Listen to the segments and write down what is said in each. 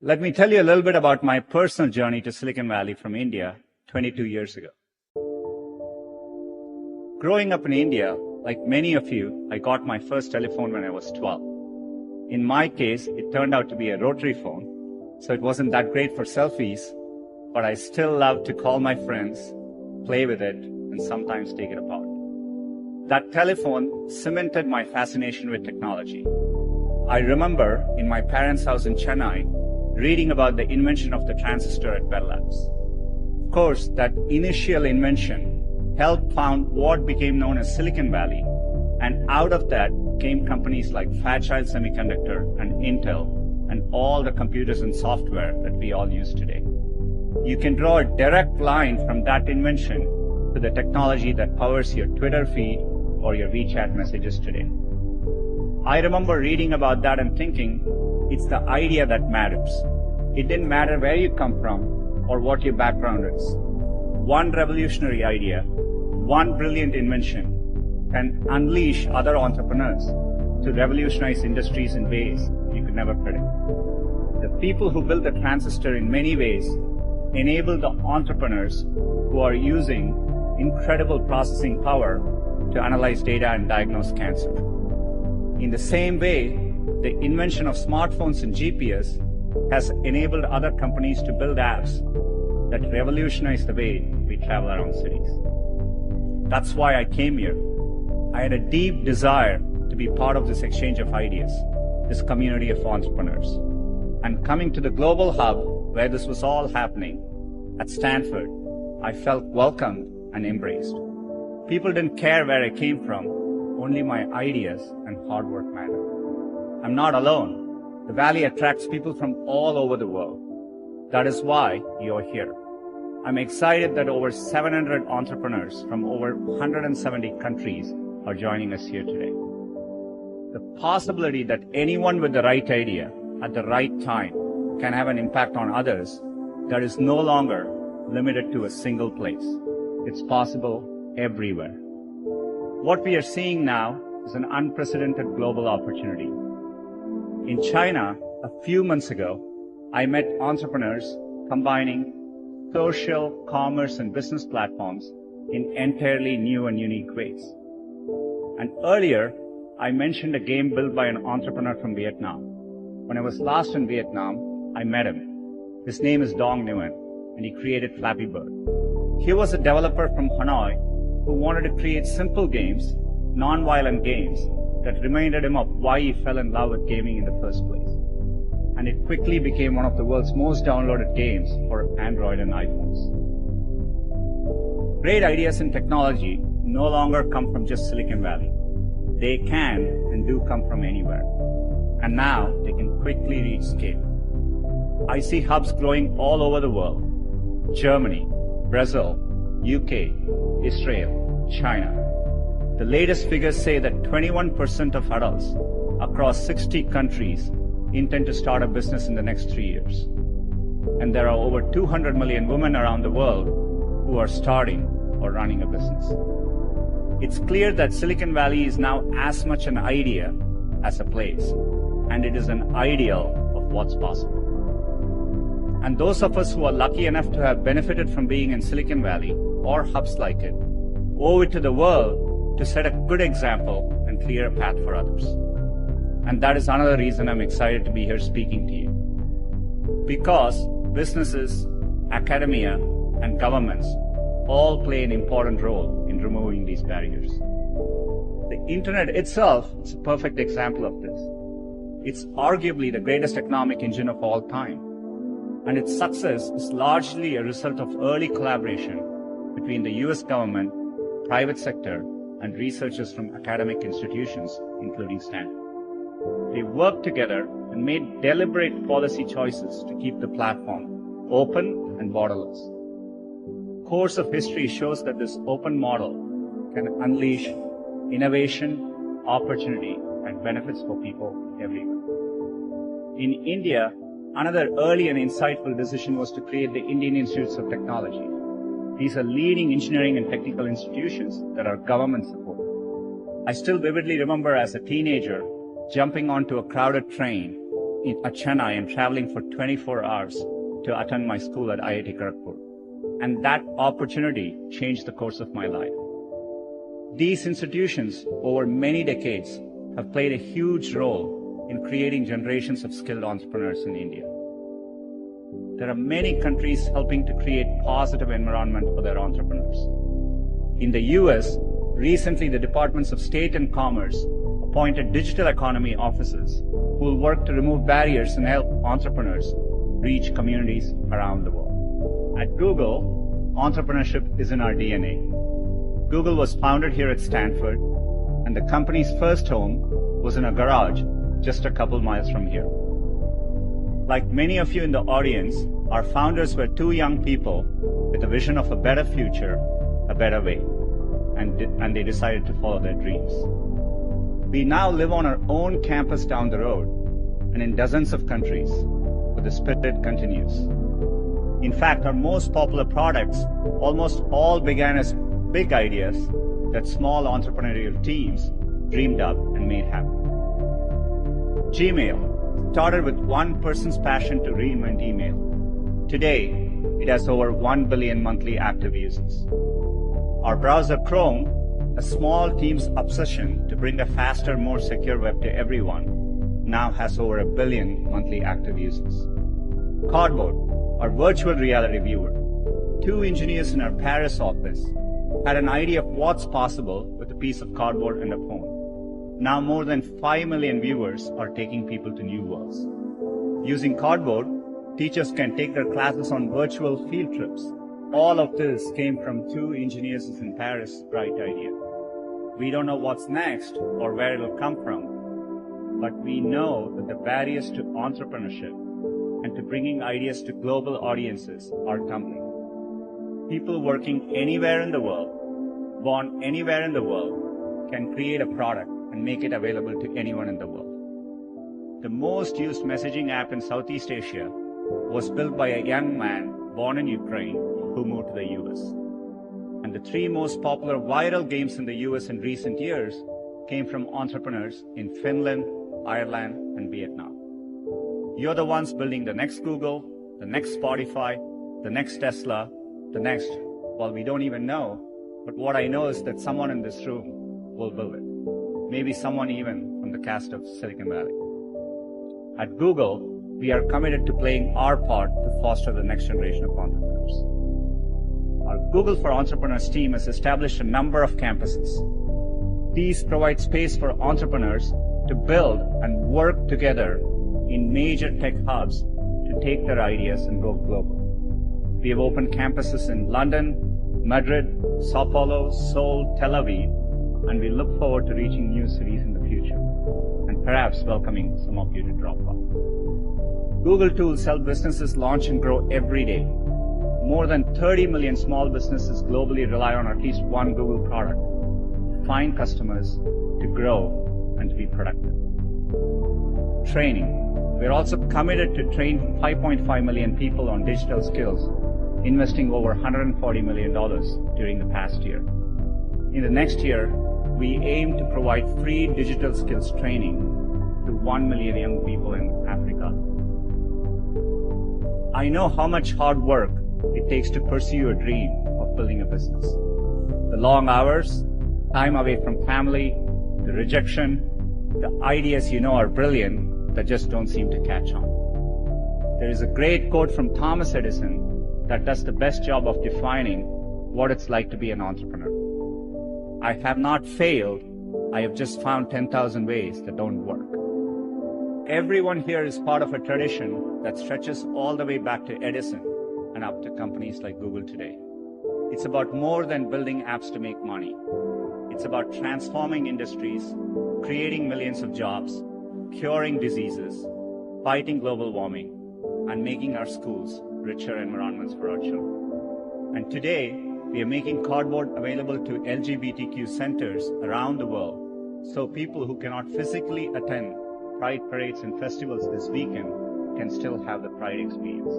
Let me tell you a little bit about my personal journey to Silicon Valley from India 22 years ago. Growing up in India, like many of you, I got my first telephone when I was 12. In my case, it turned out to be a rotary phone, so it wasn't that great for selfies, but I still loved to call my friends, play with it, and sometimes take it apart. That telephone cemented my fascination with technology. I remember in my parents' house in Chennai, reading about the invention of the transistor at Bell Labs. Of course, that initial invention helped found what became known as Silicon Valley, and out of that came companies like Fairchild Semiconductor and Intel and all the computers and software that we all use today. You can draw a direct line from that invention to the technology that powers your Twitter feed or your WeChat messages today. I remember reading about that and thinking, it's the idea that matters. It didn't matter where you come from or what your background is. One revolutionary idea, one brilliant invention can unleash other entrepreneurs to revolutionize industries in ways you could never predict. The people who built the transistor in many ways enable the entrepreneurs who are using incredible processing power to analyze data and diagnose cancer. In the same way, the invention of smartphones and GPS has enabled other companies to build apps that revolutionize the way we travel around cities. That's why I came here. I had a deep desire to be part of this exchange of ideas, this community of entrepreneurs. And coming to the global hub where this was all happening, at Stanford, I felt welcomed and embraced. People didn't care where I came from, only my ideas and hard work mattered. I'm not alone. The Valley attracts people from all over the world. That is why you're here. I'm excited that over 700 entrepreneurs from over 170 countries are joining us here today. The possibility that anyone with the right idea at the right time can have an impact on others, that is no longer limited to a single place. It's possible everywhere. What we are seeing now is an unprecedented global opportunity. In China, a few months ago, I met entrepreneurs combining social, commerce, and business platforms in entirely new and unique ways. And earlier, I mentioned a game built by an entrepreneur from Vietnam. When I was last in Vietnam, I met him. His name is Dong Nguyen, and he created Flappy Bird. He was a developer from Hanoi who wanted to create simple games, non-violent games, that reminded him of why he fell in love with gaming in the first place. And it quickly became one of the world's most downloaded games for Android and iPhones. Great ideas in technology no longer come from just Silicon Valley. They can and do come from anywhere. And now they can quickly reach scale. I see hubs growing all over the world. Germany, Brazil, UK, Israel, China. The latest figures say that 21% of adults across 60 countries intend to start a business in the next 3 years. And there are over 200 million women around the world who are starting or running a business. It's clear that Silicon Valley is now as much an idea as a place, and it is an ideal of what's possible. And those of us who are lucky enough to have benefited from being in Silicon Valley or hubs like it, owe it to the world to set a good example and clear a path for others. And that is another reason I'm excited to be here speaking to you. Because businesses, academia, and governments all play an important role in removing these barriers. The internet itself is a perfect example of this. It's arguably the greatest economic engine of all time. And its success is largely a result of early collaboration between the US government, private sector, and researchers from academic institutions, including Stanford. They worked together and made deliberate policy choices to keep the platform open and borderless. Course of history shows that this open model can unleash innovation, opportunity, and benefits for people everywhere. In India, another early and insightful decision was to create the Indian Institutes of Technology. These are leading engineering and technical institutions that are government supported. I still vividly remember as a teenager jumping onto a crowded train at Chennai and traveling for 24 hours to attend my school at IIT Kharagpur. And that opportunity changed the course of my life. These institutions, over many decades, have played a huge role in creating generations of skilled entrepreneurs in India. There are many countries helping to create positive environment for their entrepreneurs. In the US, recently the Departments of State and Commerce appointed digital economy officers who will work to remove barriers and help entrepreneurs reach communities around the world. At Google, entrepreneurship is in our DNA. Google was founded here at Stanford, and the company's first home was in a garage just a couple miles from here. Like many of you in the audience, our founders were two young people with a vision of a better future, a better way, and they decided to follow their dreams. We now live on our own campus down the road and in dozens of countries, but the spirit continues. In fact, our most popular products almost all began as big ideas that small entrepreneurial teams dreamed up and made happen. Gmail started with one person's passion to reinvent email. Today, it has over 1 billion monthly active users. Our browser Chrome, a small team's obsession to bring a faster, more secure web to everyone, now has over 1 billion monthly active users. Cardboard, our virtual reality viewer. Two engineers in our Paris office had an idea of what's possible with a piece of cardboard and a phone. Now more than 5 million viewers are taking people to new worlds. Using Cardboard, teachers can take their classes on virtual field trips. All of this came from two engineers in Paris' bright idea. We don't know what's next or where it'll come from, but we know that the barriers to entrepreneurship and to bringing ideas to global audiences are tumbling. People working anywhere in the world, born anywhere in the world, can create a product and make it available to anyone in the world. The most used messaging app in Southeast Asia was built by a young man born in Ukraine who moved to the US. And the three most popular viral games in the US in recent years came from entrepreneurs in Finland, Ireland, and Vietnam. You're the ones building the next Google, the next Spotify, the next Tesla, the next, well, we don't even know, but what I know is that someone in this room will build it. Maybe someone even from the cast of Silicon Valley. At Google, we are committed to playing our part to foster the next generation of entrepreneurs. Our Google for Entrepreneurs team has established a number of campuses. These provide space for entrepreneurs to build and work together in major tech hubs to take their ideas and go global. We have opened campuses in London, Madrid, Sao Paulo, Seoul, Tel Aviv, and we look forward to reaching new cities in the future and perhaps welcoming some of you to drop by. Google tools help businesses launch and grow every day. More than 30 million small businesses globally rely on at least one Google product to find customers, to grow, and to be productive. Training. We're also committed to train 5.5 million people on digital skills, investing over $140 million during the past year. In the next year, we aim to provide free digital skills training to 1 million young people in Africa. I know how much hard work it takes to pursue your dream of building a business. The long hours, time away from family, the rejection, the ideas you know are brilliant that just don't seem to catch on. There is a great quote from Thomas Edison that does the best job of defining what it's like to be an entrepreneur. I have not failed, I have just found 10,000 ways that don't work. Everyone here is part of a tradition that stretches all the way back to Edison and up to companies like Google today. It's about more than building apps to make money. It's about transforming industries, creating millions of jobs, curing diseases, fighting global warming, and making our schools richer environments for our children. And today, we are making Cardboard available to LGBTQ centers around the world so people who cannot physically attend Pride parades and festivals this weekend can still have the Pride experience.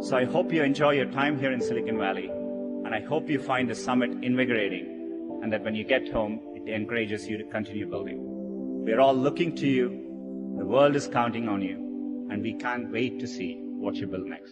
So I hope you enjoy your time here in Silicon Valley, and I hope you find the summit invigorating, and that when you get home, it encourages you to continue building. We're all looking to you. The world is counting on you. and we can't wait to see what you build next.